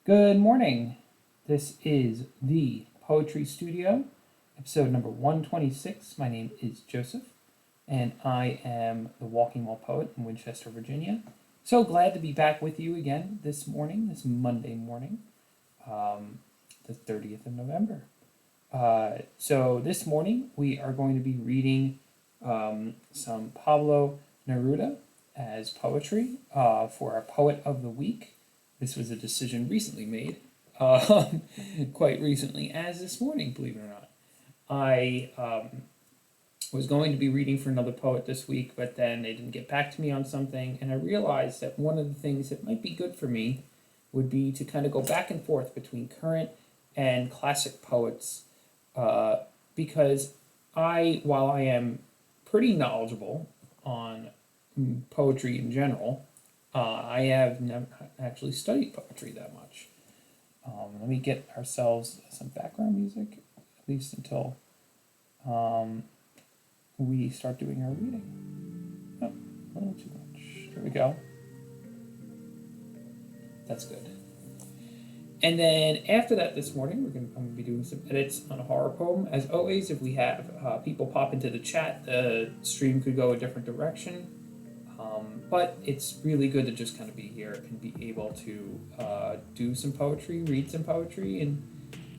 Good morning. This is the Poetry Studio, episode number 126. My name is Joseph, and I am the Walking Wall Poet in Winchester, Virginia. So glad to be back with you again this morning, this Monday morning, the 30th of November. So this morning we are going to be reading some Pablo Neruda as poetry for our Poet of the Week. This was a decision recently made, quite recently, as this morning, believe it or not. I was going to be reading for another poet this week, but then they didn't get back to me on something, and I realized that one of the things that might be good for me would be to kind of go back and forth between current and classic poets, because while I am pretty knowledgeable on poetry in general, I have never actually studied poetry that much. Let me get ourselves some background music, at least until we start doing our reading. Oh, a little too much. There we go. That's good. And then after that this morning, I'm going to be doing some edits on a horror poem. As always, if we have people pop into the chat, the stream could go a different direction. But it's really good to just kind of be here and be able to do some poetry, read some poetry, and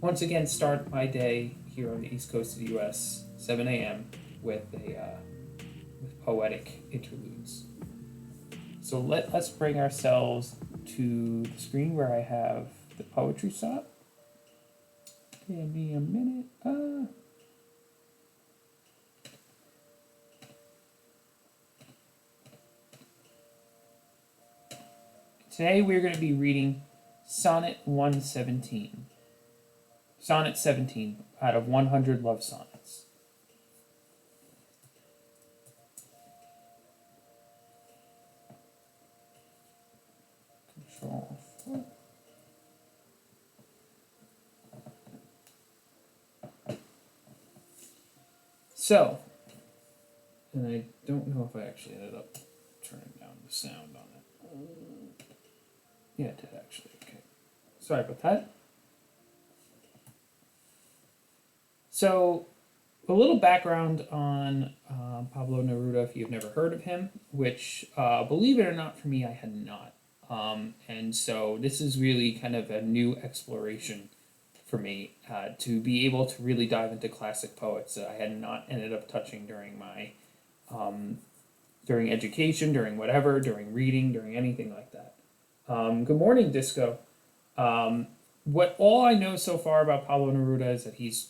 once again start my day here on the East Coast of the U.S., 7 a.m. with poetic interludes. So let's bring ourselves to the screen where I have the poetry shop. Give me a minute. Today we're going to be reading Sonnet 117. Sonnet 17 out of 100 love sonnets. Control. So, and I don't know if I actually ended up turning down the sound on it. Yeah, it did actually. Okay. Sorry about that. So, a little background on Pablo Neruda, if you've never heard of him, which, believe it or not, for me, I had not. And so this is really kind of a new exploration for me to be able to really dive into classic poets that I had not ended up touching during my during education, during whatever, during reading, during anything like that. Good morning, Disco. What all I know so far about Pablo Neruda is that he was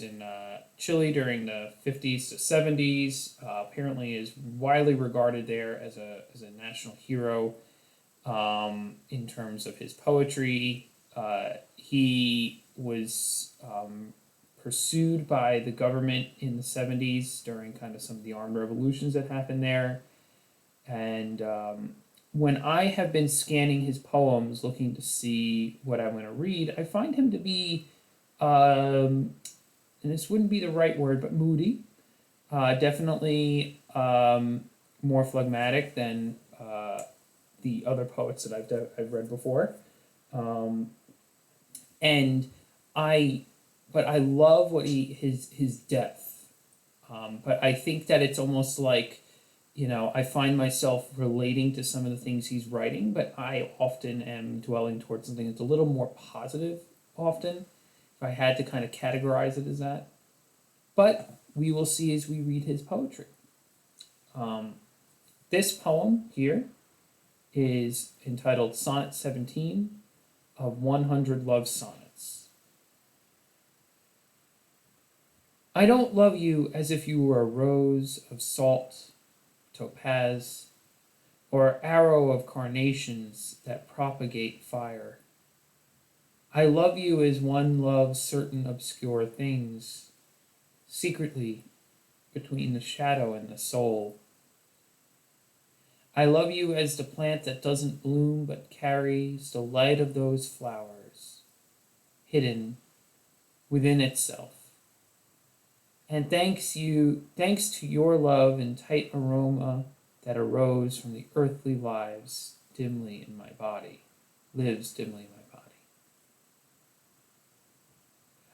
in Chile during the 50s to 70s. Apparently, is widely regarded there as a national hero in terms of his poetry. He was pursued by the government in the 70s during kind of some of the armed revolutions that happened there, and when I have been scanning his poems looking to see what I'm going to read, I find him to be, and this wouldn't be the right word, but moody. Definitely more phlegmatic than the other poets that I've read before. But I love what his depth. But I think that it's almost like, I find myself relating to some of the things he's writing, but I often am dwelling towards something that's a little more positive often, if I had to kind of categorize it as that. But we will see as we read his poetry. This poem here is entitled Sonnet 17 of 100 Love Sonnets. I don't love you as if you were a rose of salt, topaz, or arrow of carnations that propagate fire. I love you as one loves certain obscure things, secretly between the shadow and the soul. I love you as the plant that doesn't bloom but carries the light of those flowers, hidden within itself. And thanks to your love and tight aroma that arose from the earthly lives dimly in my body, lives dimly in my body.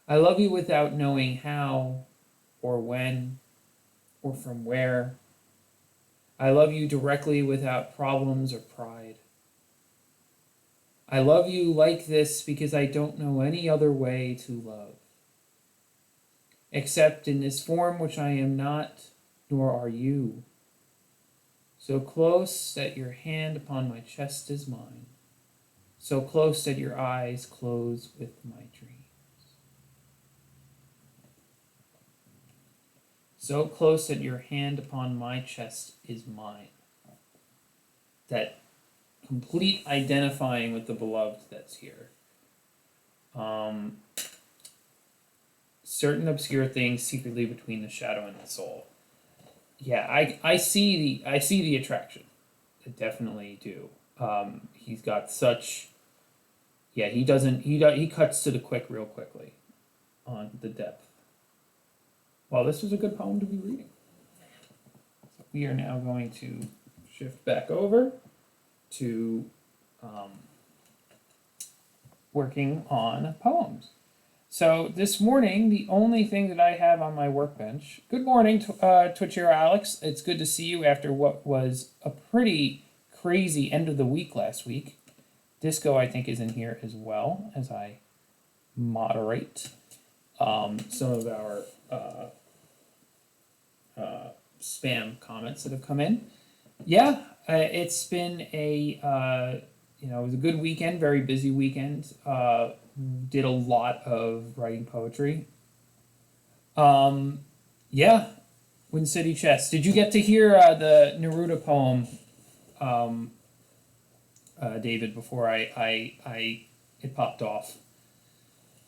I love you without knowing how or when or from where. I love you directly without problems or pride. I love you like this because I don't know any other way to love, except in this form which I am not, nor are you. So close that your hand upon my chest is mine, so close that your eyes close with my dreams. So close that your hand upon my chest is mine. That complete identifying with the beloved that's here. Certain obscure things secretly between the shadow and the soul. Yeah, I see the attraction. I definitely do. He's got such. Yeah, he cuts to the quick real quickly on the depth. Well, this was a good poem to be reading. So we are now going to shift back over to working on poems. So this morning, the only thing that I have on my workbench. Good morning, Twitchero Alex. It's good to see you after what was a pretty crazy end of the week last week. Disco, I think, is in here as well as I moderate some of our spam comments that have come in. Yeah, it's been it was a good weekend, very busy weekend. Did a lot of writing poetry. Yeah, Wind City Chess. Did you get to hear the Neruda poem, David? Before it popped off.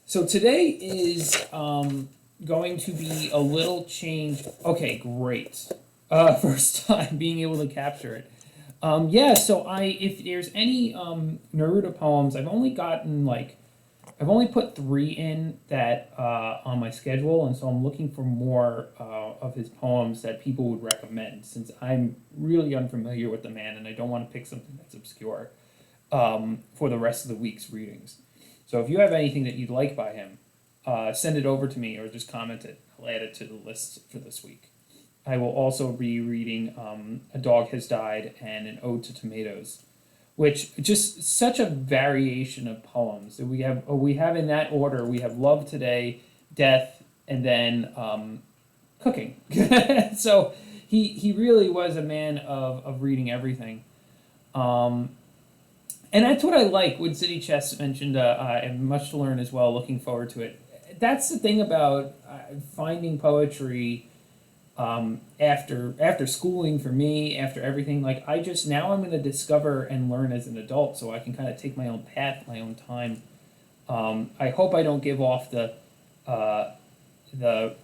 So today is going to be a little change. Okay, great. First time being able to capture it. Yeah, so if there's any Neruda poems, I've only put 3 in that on my schedule, and so I'm looking for more of his poems that people would recommend, since I'm really unfamiliar with the man and I don't want to pick something that's obscure for the rest of the week's readings. So if you have anything that you'd like by him, send it over to me or just comment it. I'll add it to the list for this week. I will also be reading A Dog Has Died and An Ode to Tomatoes, which just such a variation of poems. We have in that order. We have love today, death, and then cooking. So he really was a man of reading everything. And that's what I like. Wood City Chess mentioned, and much to learn as well. Looking forward to it. That's the thing about finding poetry after schooling for me, after everything. Like I'm going to discover and learn as an adult, so I can kind of take my own path, my own time. I hope I don't give off the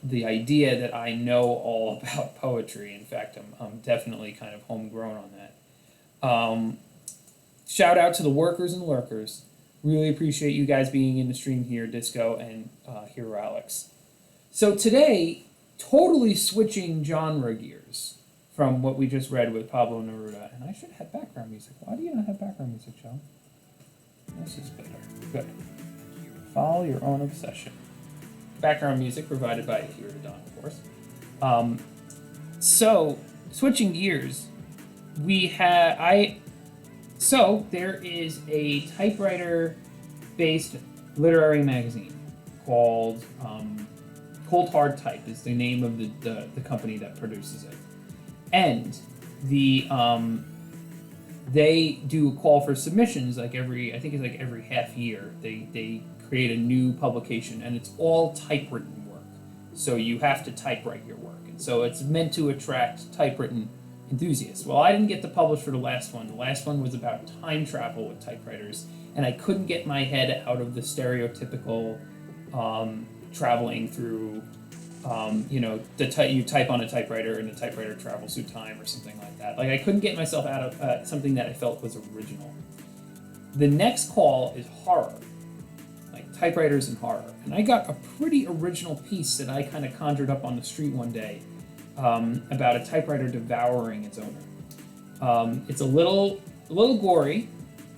idea that I know all about poetry. In fact, I'm definitely kind of homegrown on that. Shout out to the workers and lurkers. Really appreciate you guys being in the stream here, Disco and Hero Alex. So today, totally switching genre gears from what we just read with Pablo Neruda. And I should have background music. Why do you not have background music, Joe? This is better. Good. Follow your own obsession. Background music provided by Hero Don, of course. So, switching gears, So there is a typewriter-based literary magazine called Cold Hard Type is the name of the company that produces it, and they do a call for submissions every half year. They create a new publication, and it's all typewritten work. So you have to typewrite your work, and so it's meant to attract typewritten enthusiasts. Well, I didn't get to publish for the last one. The last one was about time travel with typewriters, and I couldn't get my head out of the stereotypical traveling through, you type on a typewriter and the typewriter travels through time or something like that. I couldn't get myself out of something that I felt was original. The next call is horror, typewriters and horror. And I got a pretty original piece that I kind of conjured up on the street one day about a typewriter devouring its owner. It's a little gory,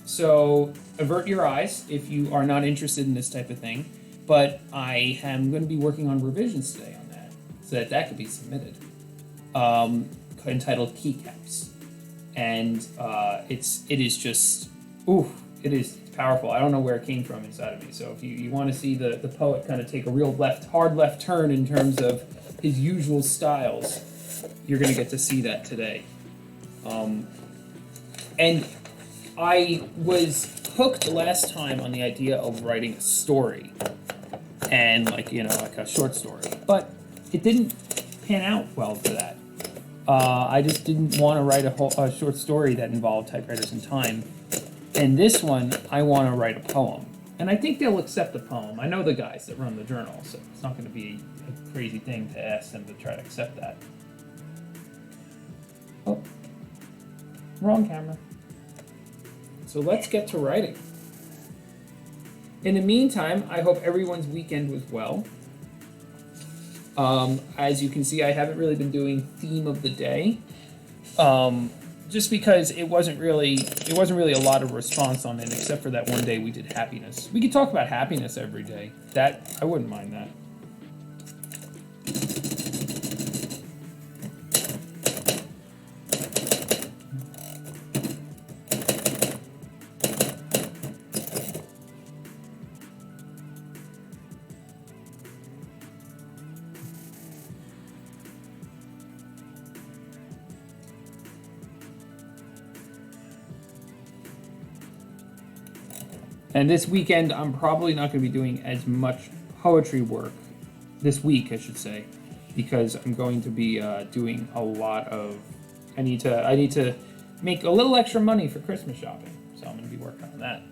so avert your eyes if you are not interested in this type of thing. but I am going to be working on revisions today on that, so that could be submitted. Entitled Keycaps, and it is just it is powerful. I don't know where it came from inside of me. So if you want to see the poet kind of take a real hard left turn in terms of his usual styles, you're going to get to see that today. And I was hooked last time on the idea of writing a story, and like a short story, but it didn't pan out well for that. I just didn't want to write a short story that involved typewriters in time. And this one, I want to write a poem. And I think they'll accept the poem. I know the guys that run the journal, so it's not going to be a crazy thing to ask them to try to accept that. Oh, wrong camera. So let's get to writing. In the meantime, I hope everyone's weekend was well. As you can see, I haven't really been doing theme of the day, just because it wasn't really a lot of response on it, except for that one day we did happiness. We could talk about happiness every day. That I wouldn't mind that. And this weekend, I'm probably not going to be doing as much poetry work, this week, I should say, because I'm going to be doing a lot of. I need to make a little extra money for Christmas shopping, so I'm going to be working on that.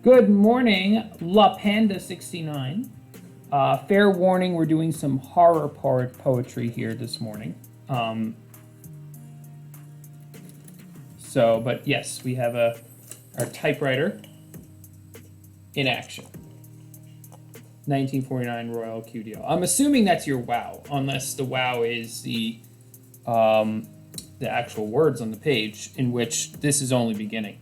Good morning, La Panda 69. Fair warning, we're doing some horror poetry here this morning. But yes, we have our typewriter in action. 1949 Royal QDL. I'm assuming that's your WOW, unless the WOW is the actual words on the page, in which this is only beginning.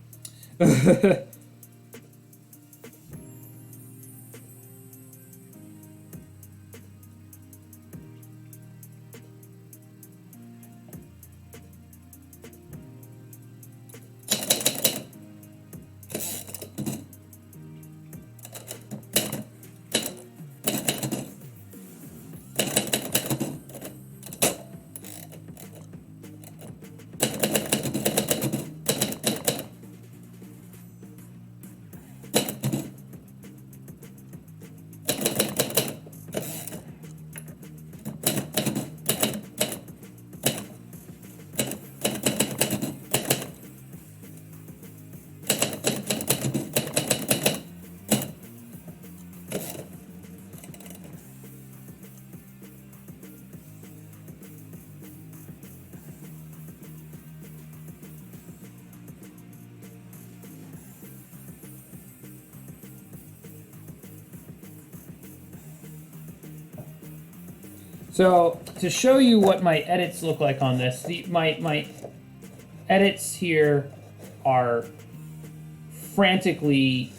So to show you what my edits look like on this, my edits here are frantically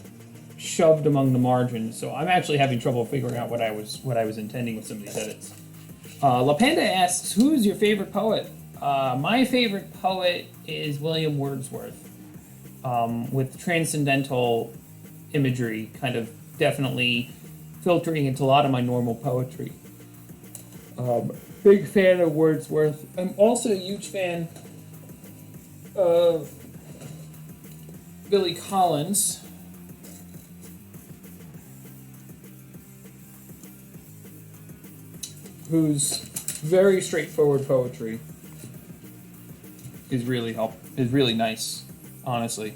shoved among the margins, so I'm actually having trouble figuring out what I was intending with some of these edits. LaPanda asks, "Who's your favorite poet?" My favorite poet is William Wordsworth, with transcendental imagery kind of definitely filtering into a lot of my normal poetry. Big fan of Wordsworth. I'm also a huge fan of Billy Collins. Whose very straightforward poetry is really nice, honestly.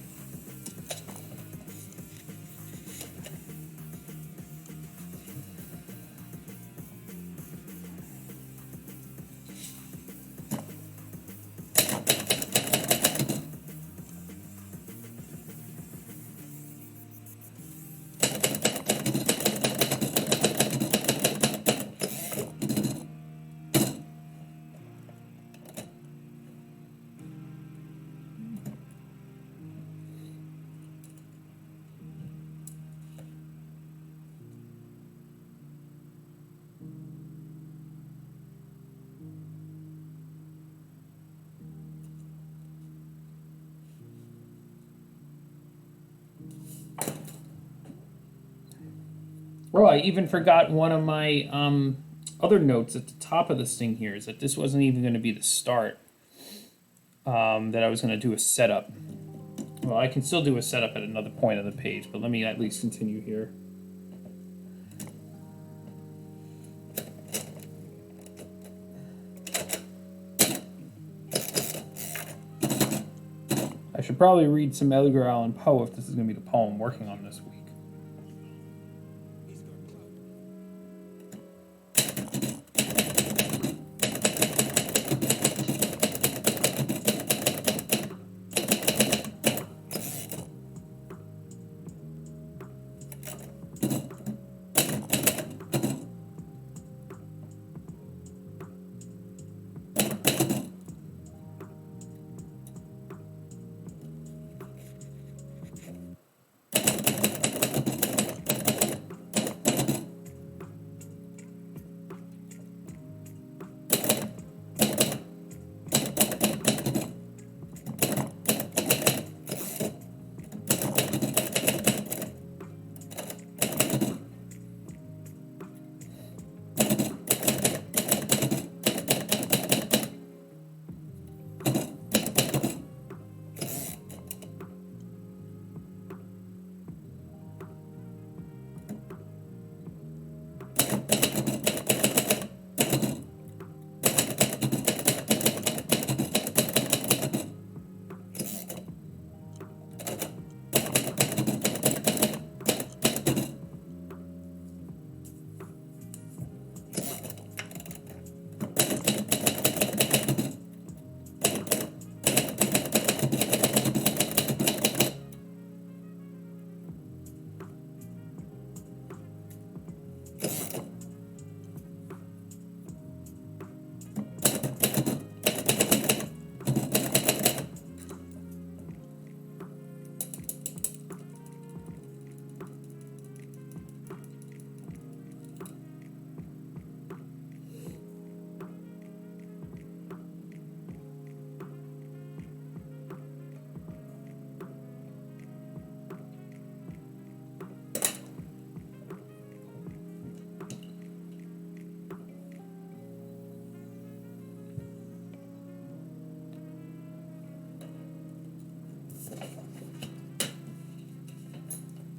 Oh, I even forgot one of my other notes at the top of this thing here is that this wasn't even going to be the start. That I was going to do a setup. Well, I can still do a setup at another point on the page, but let me at least continue here. I should probably read some Edgar Allan Poe if this is going to be the poem I'm working on this week.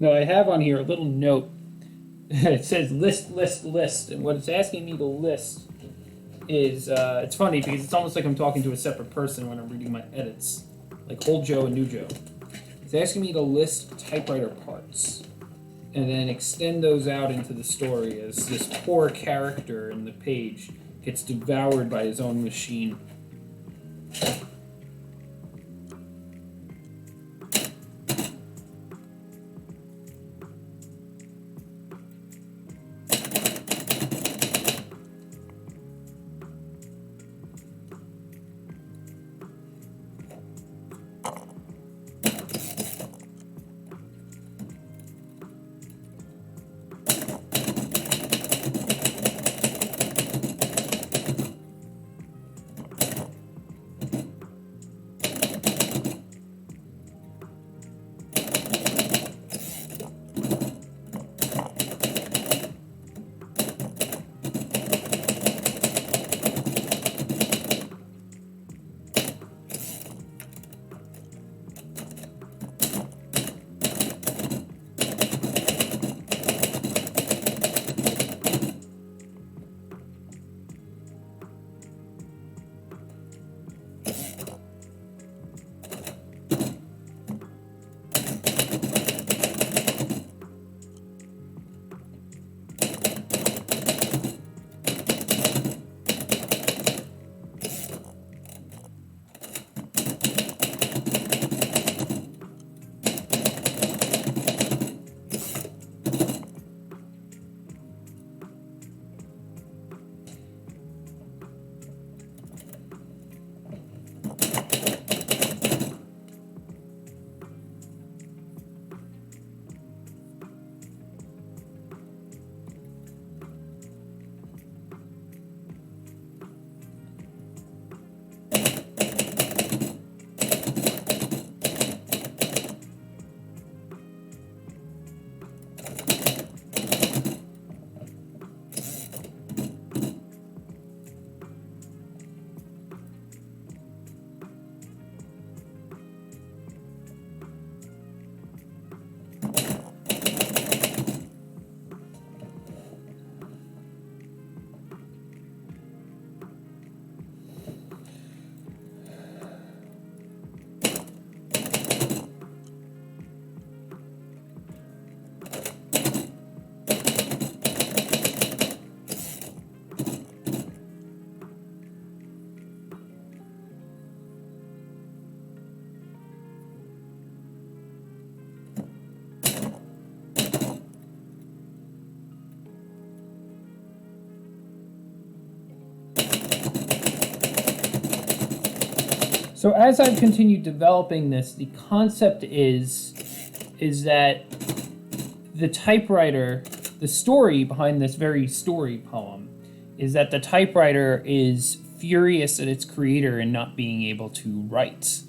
Now I have on here a little note. It says list, list, list, and what it's asking me to list is, it's funny because it's almost like I'm talking to a separate person when I'm reading my edits, like Old Joe and New Joe. It's asking me to list typewriter parts, and then extend those out into the story as this poor character in the page gets devoured by his own machine. So as I've continued developing this, the concept is that the typewriter, the story behind this very story poem, is that the typewriter is furious at its creator in not being able to write.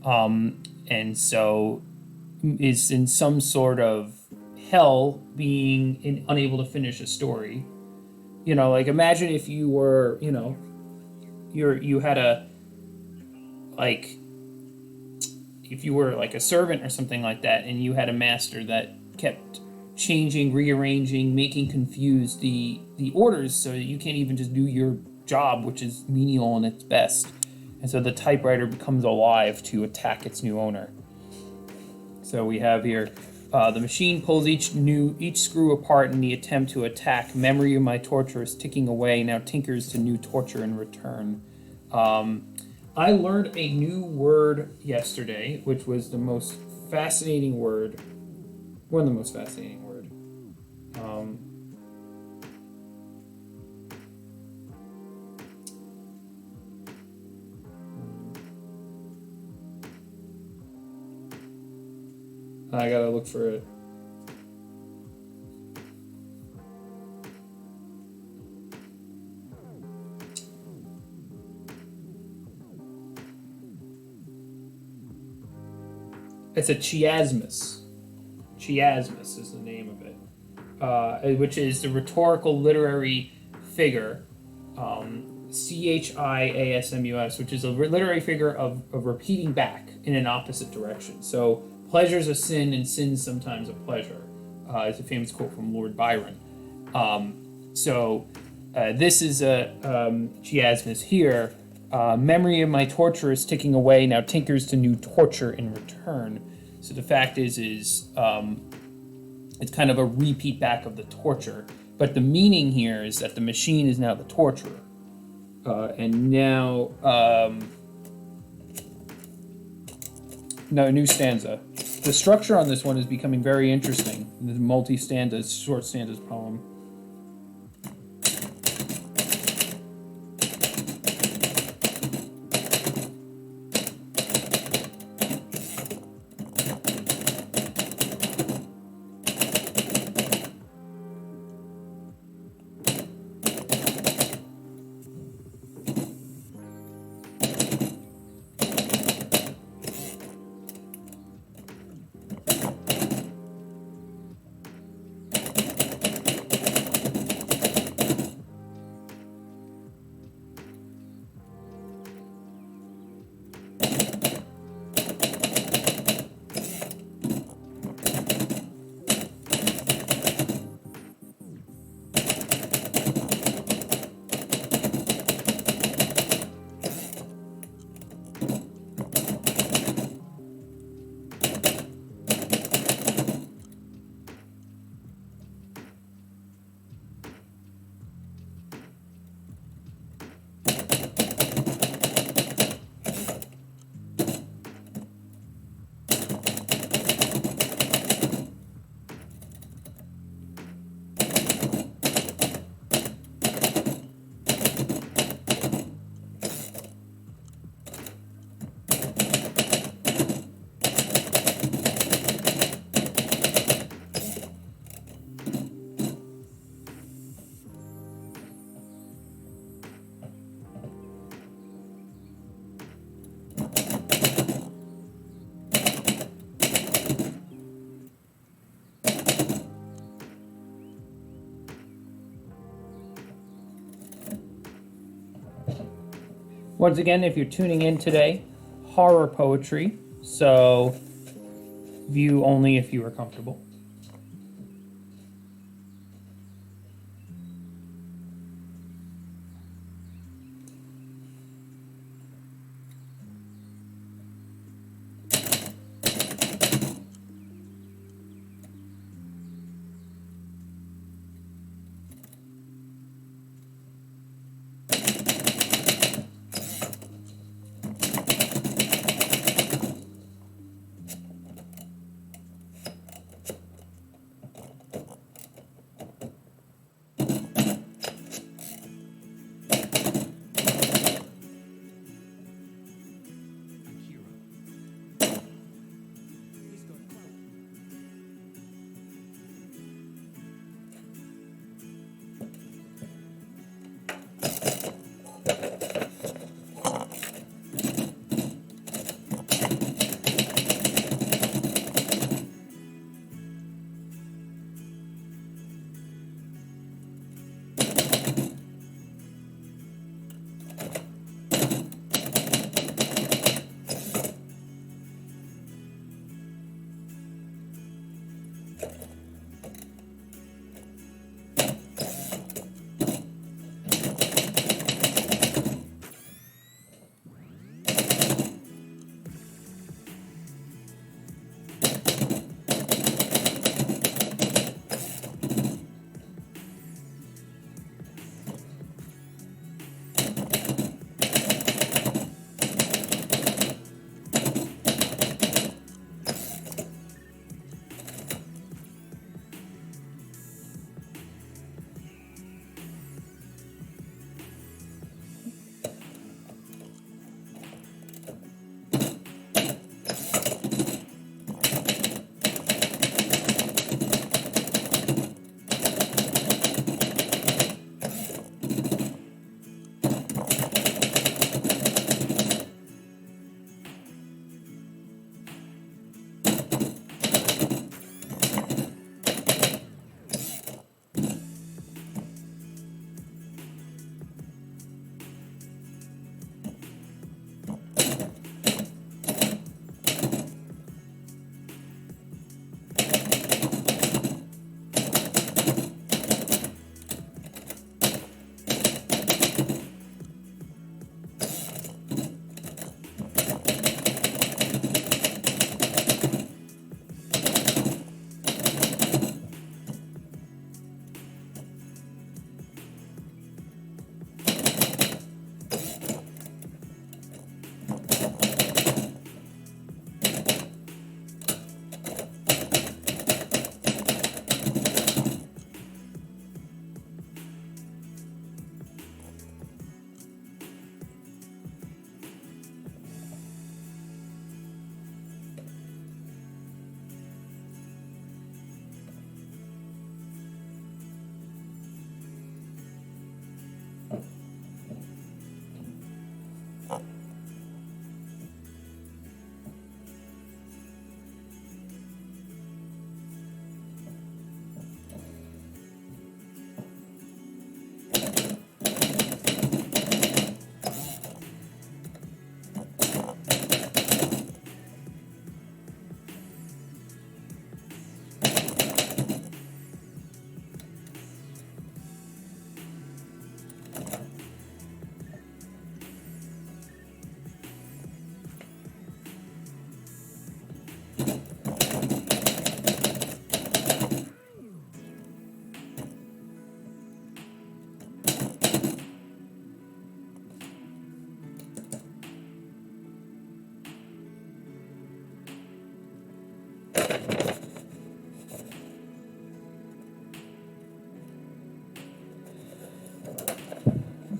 And so is in some sort of hell being unable to finish a story. You know, like imagine if you were, you know, you had a, like, if you were like a servant or something like that, and you had a master that kept changing, rearranging, making confused the orders so that you can't even just do your job, which is menial and its best. And so the typewriter becomes alive to attack its new owner. So we have here, the machine pulls each screw apart in the attempt to attack. Memory of my torture is ticking away, now tinkers to new torture in return. I learned a new word yesterday, which was the most fascinating word, one of the most fascinating word. I gotta look for it. It's a chiasmus. Chiasmus is the name of it, which is the rhetorical literary figure, chiasmus, which is a literary figure of repeating back in an opposite direction. So pleasure's a sin and sin's sometimes a pleasure. It's a famous quote from Lord Byron. This is a chiasmus here. Memory of my torture is ticking away, now tinkers to new torture in return. So the fact is it's kind of a repeat back of the torture, but the meaning here is that the machine is now the torturer. And now, no, new stanza. The structure on this one is becoming very interesting. The multi-stanzas, short stanzas poem. Once again, if you're tuning in today, horror poetry, so view only if you are comfortable.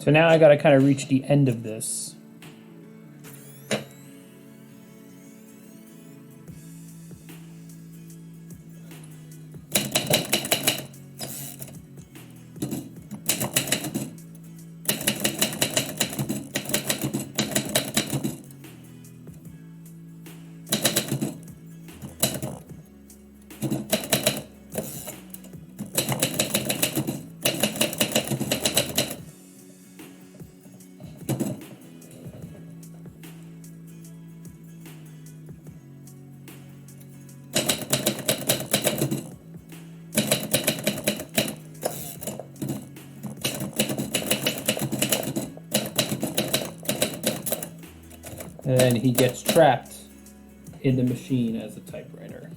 So now I gotta kind of reach the end of this. And then he gets trapped in the machine as a typewriter.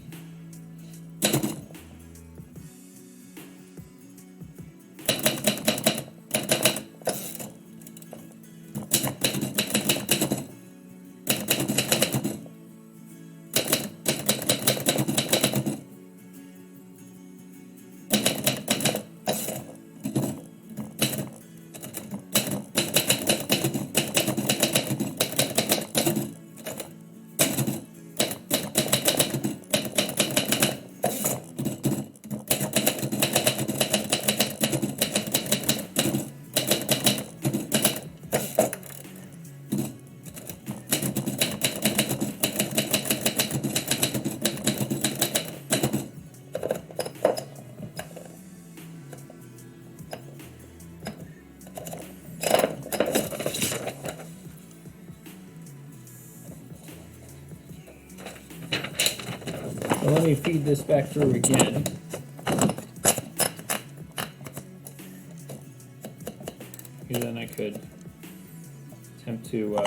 So let me feed this back through again. And then I could attempt to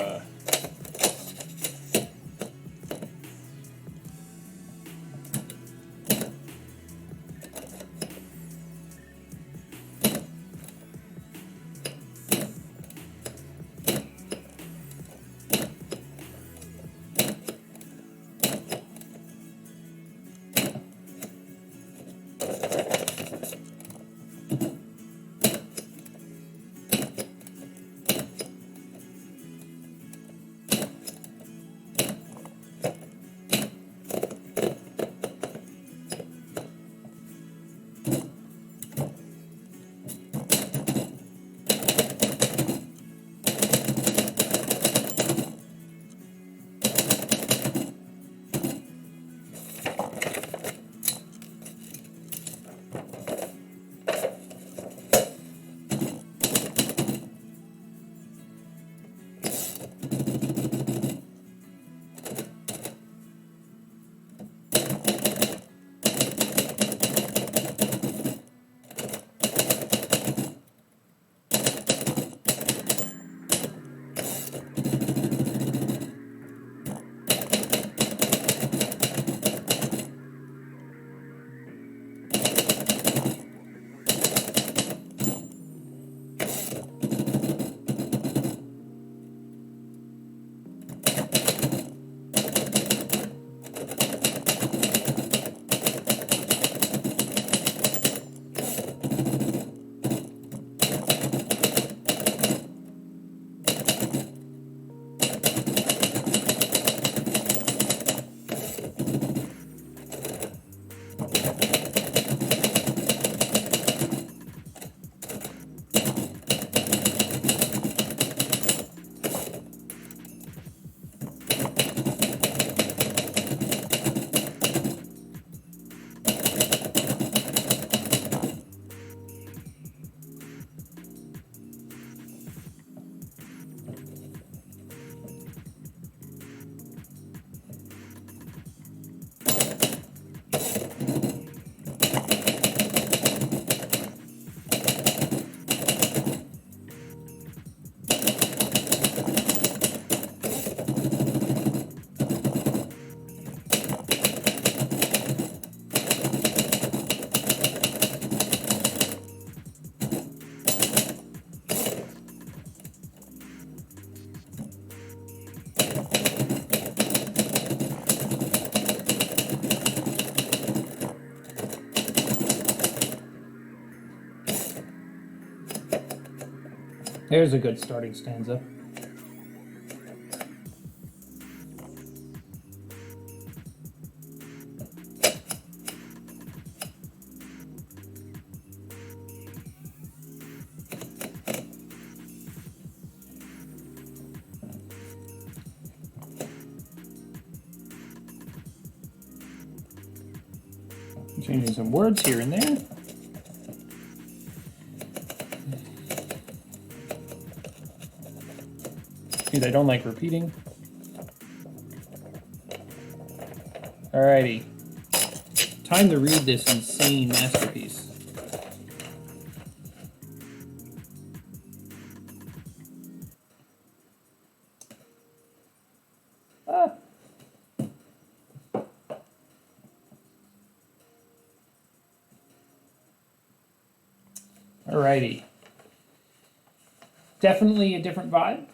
There's a good starting stanza. Changing some words here and there. Because I don't like repeating. Alrighty. Time to read this insane masterpiece. Ah. Alrighty. Definitely a different vibe.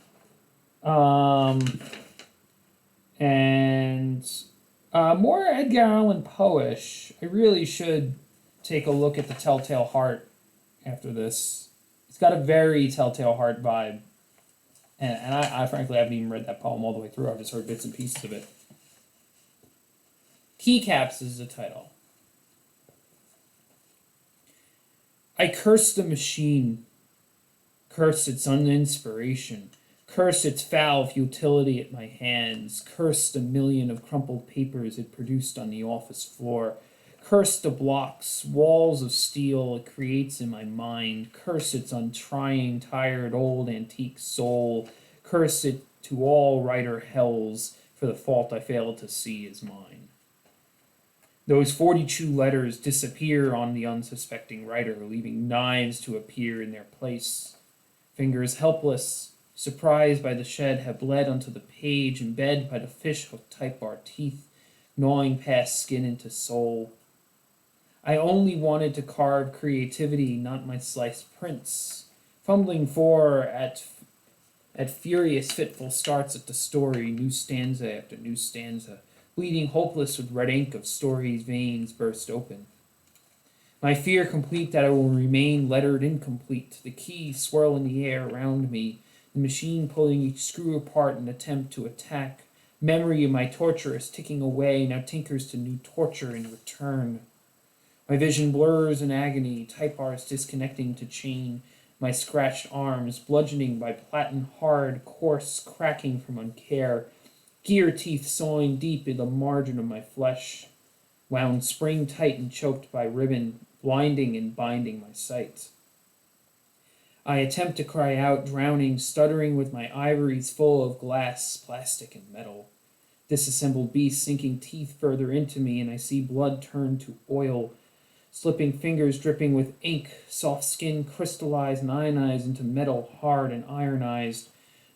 And more Edgar Allan Poe-ish. I really should take a look at the Telltale Heart after this. It's got a very Telltale Heart vibe. And I frankly haven't even read that poem all the way through. I've just heard bits and pieces of it. Keycaps is the title. I curse the machine, curse its uninspiration, curse its foul futility at my hands, curse the million of crumpled papers it produced on the office floor, curse the blocks, walls of steel it creates in my mind, curse its untrying, tired, old, antique soul, curse it to all writer hells for the fault I fail to see is mine. Those 42 letters disappear on the unsuspecting writer, leaving knives to appear in their place. Fingers helpless, surprised by the shed, have bled onto the page, embed by the fish-hook type-bar teeth, gnawing past skin into soul. I only wanted to carve creativity, not my sliced prints, fumbling at furious, fitful starts at the story, new stanza after new stanza, bleeding hopeless with red ink of story's veins burst open. My fear complete that I will remain lettered incomplete, the key swirl in the air around me, the machine pulling each screw apart in an attempt to attack, memory of my torturous ticking away, now tinkers to new torture in return. My vision blurs in agony, type bars disconnecting to chain, my scratched arms bludgeoning by platen hard, coarse, cracking from uncare, gear teeth sawing deep in the margin of my flesh, wound spring tight and choked by ribbon, blinding and binding my sight. I attempt to cry out, drowning, stuttering with my ivories full of glass, plastic, and metal. Disassembled beast sinking teeth further into me, and I see blood turn to oil, slipping fingers dripping with ink, soft skin crystallized and ionized into metal, hard and ironized.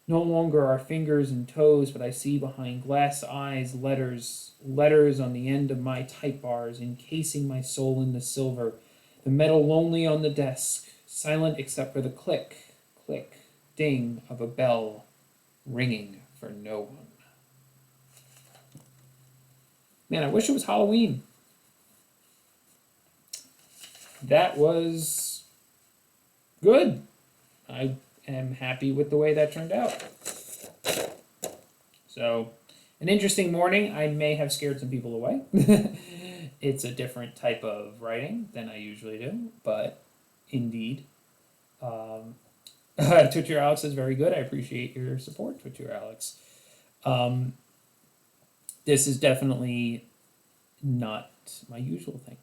No longer are fingers and toes, but I see behind glass eyes letters on the end of my type bars, encasing my soul in the silver, the metal lonely on the desk, silent except for the click, click, ding of a bell, ringing for no one. Man, I wish it was Halloween. That was good. I am happy with the way that turned out. So, an interesting morning. I may have scared some people away. It's a different type of writing than I usually do, but indeed. Twitcher Alex is very good. I appreciate your support, Twitcher Alex. This is definitely not my usual thing.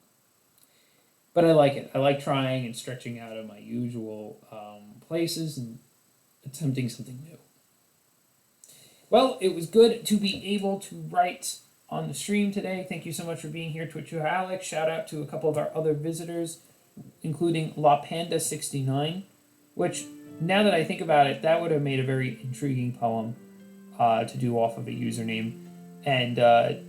But I like it. I like trying and stretching out of my usual places and attempting something new. Well, it was good to be able to write on the stream today. Thank you so much for being here, Twitcher Alex. Shout out to a couple of our other visitors, including La Panda 69, which, now that I think about it, that would have made a very intriguing poem to do off of a username. And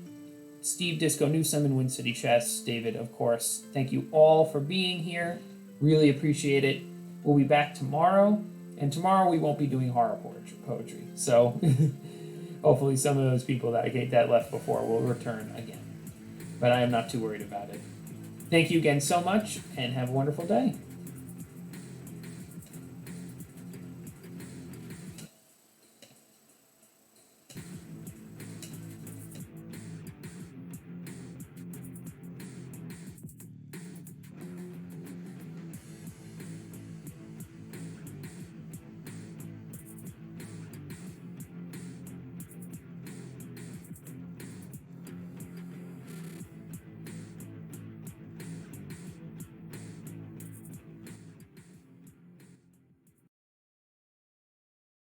Steve Disco Newsome and Wind City Chess, David, of course. Thank you all for being here. Really appreciate it. We'll be back tomorrow. And tomorrow we won't be doing horror poetry. So hopefully some of those people that left before will return again. But I am not too worried about it. Thank you again so much, and have a wonderful day.